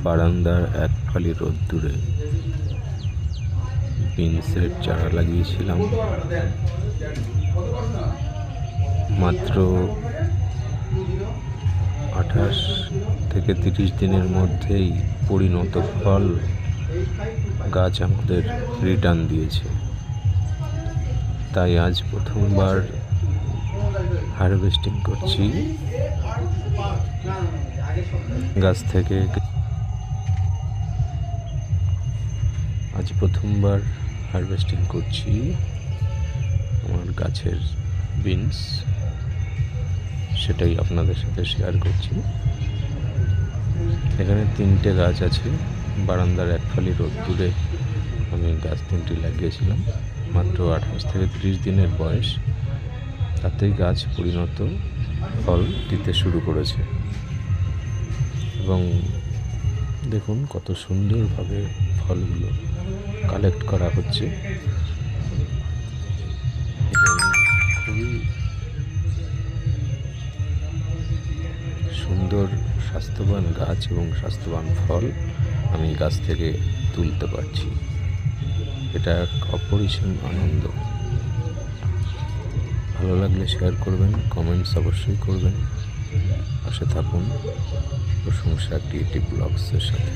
বারান্দার এক ফালি রোদ্দুরে বিনসের চারা লাগিয়েছিলাম। মাত্র 28 থেকে 30 দিনের মধ্যেই পরিণত ফল গাছ আমাদের রিটার্ন দিয়েছে। তাই আজ প্রথমবার হারভেস্টিং করছি গাছ থেকে। আজ প্রথমবার হারভেস্টিং করছি আমার গাছের বিনস, সেটাই আপনাদের সাথে শেয়ার করছি। এখানে 3টে গাছ আছে। বারান্দার এক ফালি রোদ্দুরে আমি গাছ 3টি লাগিয়েছিলাম। মাত্র 28 থেকে 30 দিনের বয়স, তাতেই গাছ পরিণত ফল দিতে শুরু করেছে। এবং দেখুন কত সুন্দরভাবে ফলগুলো কালেক্ট করা হচ্ছে। খুবই সুন্দর স্বাস্থ্যবান গাছ এবং স্বাস্থ্যবান ফল আমি গাছ থেকে তুলতে পারছি। এটা এক অপরিসীম আনন্দ। ভালো লাগলে শেয়ার করবেন, কমেন্টস অবশ্যই করবেন। পাশে থাকুন প্রশংসা ক্রিয়েটিভ ব্লগসের সাথে।